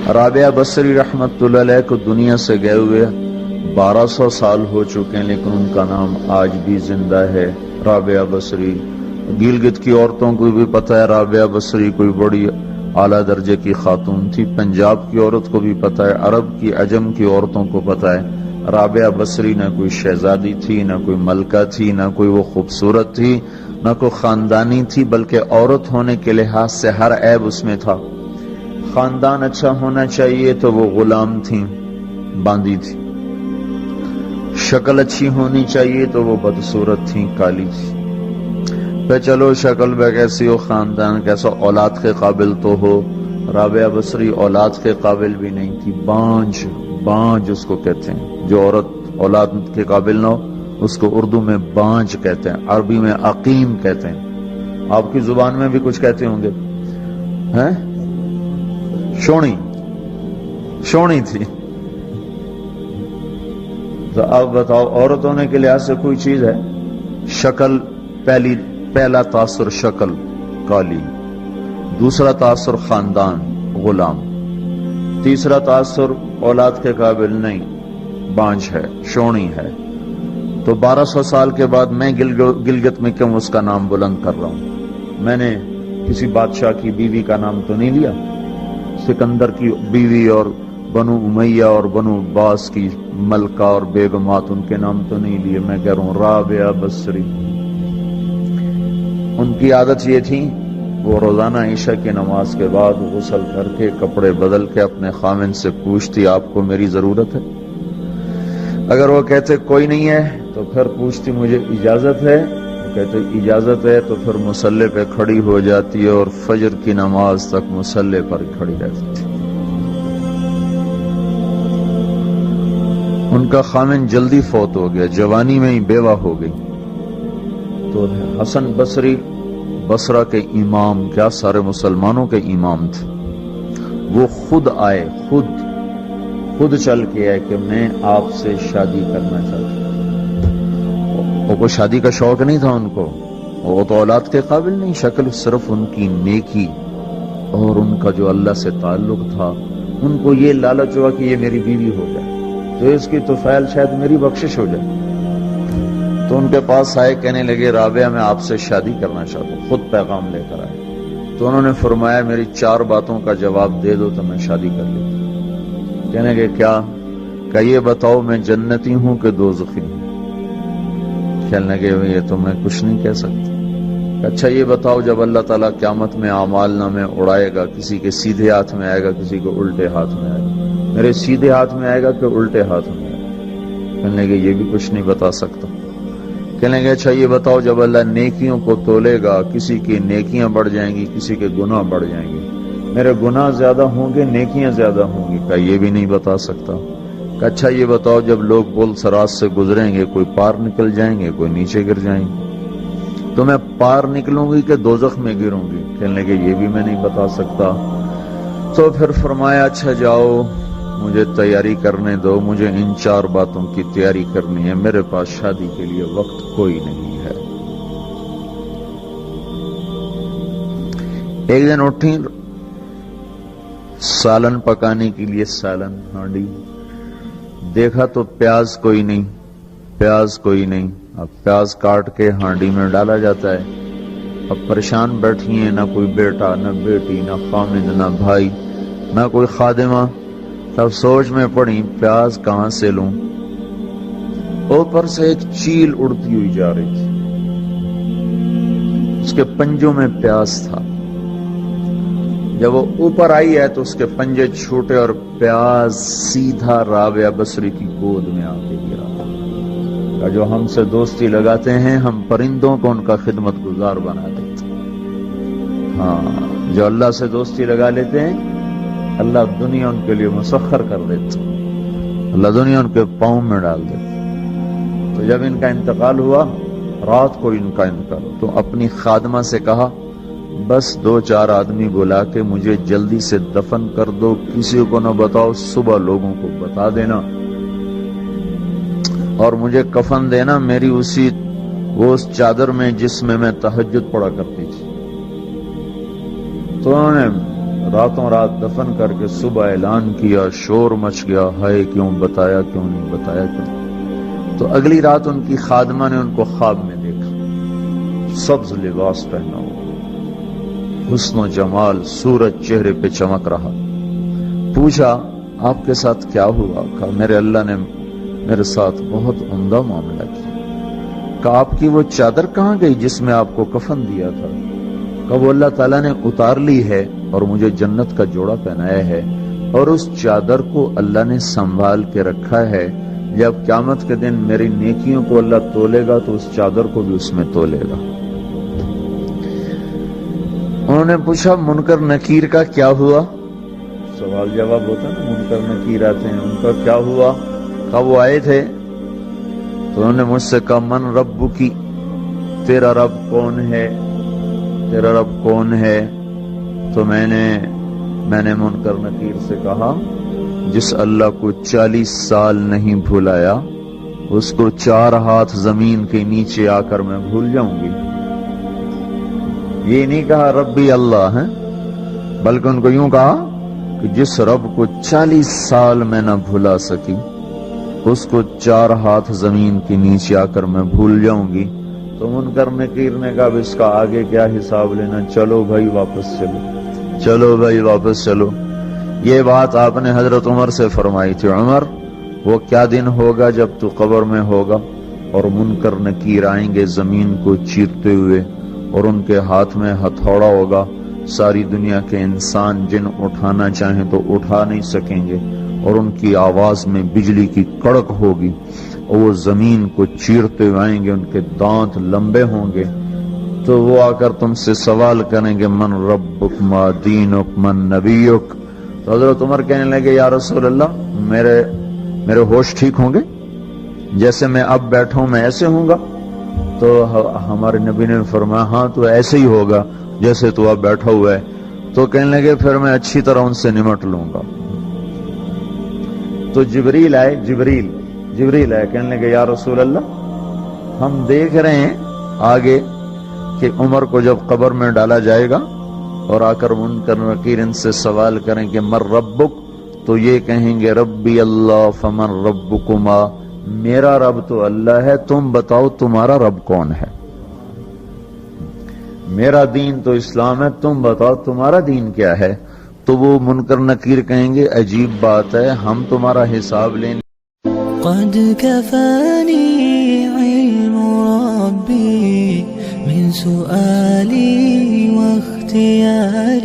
رابعہ بصری رحمت اللہ علیہ کو دنیا سے گئے ہوئے 1200 سال ہو چکے ہیں، لیکن ان کا نام آج بھی زندہ ہے، رابعہ بصری۔ گلگت کی عورتوں کو بھی پتہ ہے رابعہ بصری کوئی بڑی اعلیٰ درجے کی خاتون تھی، پنجاب کی عورت کو بھی پتہ ہے، عرب کی عجم کی عورتوں کو پتہ ہے رابعہ بصری نہ کوئی شہزادی تھی، نہ کوئی ملکہ تھی، نہ کوئی وہ خوبصورت تھی، نہ کوئی خاندانی تھی، بلکہ عورت ہونے کے لحاظ سے ہر عیب اس میں تھا۔ خاندان اچھا ہونا چاہیے تو وہ غلام تھیں، باندی تھی، شکل اچھی ہونی چاہیے تو وہ بدصورت تھیں، کالی تھی۔ پہ چلو شکل بے کیسی ہو، خاندان کیسا، اولاد کے قابل تو ہو، رابعہ بصری اولاد کے قابل بھی نہیں تھی، بانج اس کو کہتے ہیں، جو عورت اولاد کے قابل نہ ہو اس کو اردو میں بانج کہتے ہیں، عربی میں عقیم کہتے ہیں، آپ کی زبان میں بھی کچھ کہتے ہوں گے، ہیں شونی تھی۔ تو اب بتاؤ عورت ہونے کے لحاظ سے کوئی چیز ہے؟ شکل، پہلا تاثر شکل کالی، دوسرا تاثر خاندان غلام، تیسرا تاثر اولاد کے قابل نہیں، بانج ہے، شونی ہے۔ تو 1200 سال کے بعد میں گلگت میں کیوں اس کا نام بلند کر رہا ہوں؟ میں نے کسی بادشاہ کی بیوی کا نام تو نہیں لیا، سکندر کی بیوی اور بنو امیہ اور بنو عباس کی ملکہ اور بیگمات ان کے نام تو نہیں لیے، میں کہہ رہا ہوں رابعہ بصری۔ ان کی عادت یہ تھی وہ روزانہ عشاء کی نماز کے بعد غسل کر کے کپڑے بدل کے اپنے خامن سے پوچھتی آپ کو میری ضرورت ہے؟ اگر وہ کہتے کوئی نہیں ہے تو پھر پوچھتی مجھے اجازت ہے، وہ کہتے اجازت ہے تو پھر مصلی پہ کھڑی ہو جاتی ہے اور فجر کی نماز تک مصلی پر کھڑی رہتی تھی۔ ان کا خامن جلدی فوت ہو گیا، جوانی میں ہی بیوہ ہو گئی، تو حسن بصری بصرہ کے امام، کیا سارے مسلمانوں کے امام تھے، وہ خود آئے، خود چل کے آئے کہ میں آپ سے شادی کرنا چاہتا ہوں۔ وہ کوئی شادی کا شوق نہیں تھا ان کو، وہ تو اولاد کے قابل نہیں، شکل صرف ان کی نیکی اور ان کا جو اللہ سے تعلق تھا، ان کو یہ لالچ ہوا کہ یہ میری بیوی ہو جائے تو اس کی طفیل شاید میری بخشش ہو جائے۔ تو ان کے پاس آئے، کہنے لگے رابعہ میں آپ سے شادی کرنا چاہتا ہوں، خود پیغام لے کر آئے۔ تو انہوں نے فرمایا میری 4 باتوں کا جواب دے دو تو میں شادی کر لیتا ہوں۔ کہنے لگے کیا؟ کہ یہ بتاؤ میں جنتی ہوں کہ دوزخی ہوں؟ کہنے لگے یہ تو میں کچھ نہیں کہہ سکتا۔ اچھا یہ بتاؤ جب اللہ تعالیٰ قیامت میں اعمال نامے اڑائے گا، کسی کے سیدھے ہاتھ میں آئے گا، کسی کو الٹے ہاتھ میں آئے گا، میرے سیدھے ہاتھ میں آئے گا کہ الٹے ہاتھ میں آئے گا؟ کہنے لگے یہ بھی کچھ نہیں بتا سکتا۔ کہنے لگے اچھا یہ بتاؤ جب اللہ نیکیوں کو تولے گا، کسی کی نیکیاں بڑھ جائیں گی، کسی کے گناہ بڑھ جائیں گے، میرے گناہ زیادہ ہوں گے نیکیاں زیادہ ہوں گی؟ کہ یہ بھی نہیں بتا سکتا۔ کہ اچھا یہ بتاؤ جب لوگ پل صراط سے گزریں گے، کوئی پار نکل جائیں گے، کوئی نیچے گر جائیں گے، تو میں پار نکلوں گی کہ دوزخ میں گروں گی؟ کہنے لگے یہ بھی میں نہیں بتا سکتا۔ تو پھر فرمایا اچھا جاؤ مجھے تیاری کرنے دو، مجھے ان 4 باتوں کی تیاری کرنی ہے، میرے پاس شادی کے لیے وقت کوئی نہیں ہے۔ ایک دن اٹھی، سالن پکانے کے لیے سالن ہانڈی، دیکھا تو پیاز کوئی نہیں، اب پیاز کاٹ کے ہانڈی میں ڈالا جاتا ہے۔ اب پریشان بیٹھی ہیں، نہ کوئی بیٹا، نہ بیٹی، نہ خامد، نہ بھائی، نہ کوئی خادمہ۔ تب سوچ میں پڑی پیاز کہاں سے لوں؟ اوپر سے ایک چیل اڑتی ہوئی جا رہی تھی، اس کے پنجوں میں پیاز تھا۔ جب وہ اوپر آئی ہے تو اس کے پنجے چھوٹے اور پیاز سیدھا رابعہ بصری کی گود میں آ کے گرا۔ جو ہم سے دوستی لگاتے ہیں ہم پرندوں کو ان کا خدمت گزار بنا دیتے ہیں، ہاں جو اللہ سے دوستی لگا لیتے ہیں اللہ دنیا ان کے لیے مسخر کر دیتا، اللہ دنیا ان کے پاؤں میں ڈال دیتا۔ تو جب ان کا انتقال ہوا، رات کو ان کا انتقال، تو اپنی خادمہ سے کہا بس 2-4 آدمی بلا کے مجھے جلدی سے دفن کر دو، کسی کو نہ بتاؤ، صبح لوگوں کو بتا دینا، اور مجھے کفن دینا میری وہ اس چادر میں جس میں میں تہجد پڑھا کرتی تھی۔ تو انہوں نے راتوں رات دفن کر کے صبح اعلان کیا، شور مچ گیا، ہائے کیوں بتایا، کیوں نہیں بتایا کیوں؟ تو اگلی رات ان کی خادمہ نے ان کو خواب میں دیکھا، سبز لباس پہنا ہوا، حسن و جمال، سورج چہرے پہ چمک رہا۔ پوچھا آپ کے ساتھ کیا ہوا؟ کہا میرے اللہ نے میرے ساتھ بہت عمدہ معاملہ کیا۔ کہا آپ کی وہ چادر کہاں گئی جس میں آپ کو کفن دیا تھا؟ کہا وہ اللہ تعالیٰ نے اتار لی ہے اور مجھے جنت کا جوڑا پہنایا ہے، اور اس چادر کو اللہ نے سنبھال کے رکھا ہے، جب قیامت کے دن میری نیکیوں کو اللہ تولے گا تو اس چادر کو بھی اس میں تولے گا۔ انہوں نے پوچھا منکر نکیر کا کیا ہوا؟ سوال جواب ہوتا ہے نا، منکر نکیر آتے ہیں، ان کا کیا ہوا؟ کہا وہ آئے تھے تو انہوں نے مجھ سے کہا من رب کی، تیرا رب کون ہے، تیرا رب کون ہے؟ تو میں نے منکر نکیر سے کہا جس اللہ کو 40 سال نہیں بھلایا اس کو 4 ہاتھ زمین کے نیچے آ کر میں بھول جاؤں گی۔ یہ نہیں کہا ربی اللہ ہے، بلکہ ان کو یوں کہا کہ جس رب کو 40 سال میں نہ بھلا سکی اس کو 4 ہاتھ زمین کے نیچے آ کر میں بھول جاؤں گی۔ تو منکر نکیر نے کہا اس کا آگے کیا حساب لینا، چلو بھائی واپس چلو، چلو بھائی واپس چلو۔ یہ بات آپ نے حضرت عمر سے فرمائی تھی، عمر وہ کیا دن ہوگا جب تو قبر میں ہوگا اور منکر نکیر آئیں گے زمین کو چیرتے ہوئے، اور ان کے ہاتھ میں ہتھوڑا ہوگا، ساری دنیا کے انسان جن اٹھانا چاہیں تو اٹھا نہیں سکیں گے، اور ان کی آواز میں بجلی کی کڑک ہوگی، اور وہ زمین کو چیرتے ہوئے آئیں گے، ان کے دانت لمبے ہوں گے، تو وہ آ کر تم سے سوال کریں گے من ربک ما دینک من نبیک۔ تو حضرت عمر کہنے لگے یا رسول اللہ میرے ہوش ٹھیک ہوں گے؟ جیسے میں اب بیٹھا ہوں میں ایسے ہوں گا؟ تو ہمارے نبی نے فرمایا ہاں تو ایسے ہی ہوگا جیسے تو اب بیٹھا ہوا ہے۔ تو کہنے لگے پھر میں اچھی طرح ان سے نمٹ لوں گا۔ تو جبریل آئے، کہنے لگے یا رسول اللہ ہم دیکھ رہے ہیں آگے کہ عمر کو جب قبر میں ڈالا جائے گا اور آ کر منکر نکیر ان سے سوال کریں کہ من ربک، تو یہ کہیں گے ربی اللہ فمن ربکما، میرا رب تو اللہ ہے، تم بتاؤ تمہارا رب کون ہے؟ میرا دین تو اسلام ہے، تم بتاؤ تمہارا دین کیا ہے؟ تو وہ منکر نکیر کہیں گے عجیب بات ہے، ہم تمہارا حساب لیں۔ قد كفاني علم ربي من سؤالي واختياري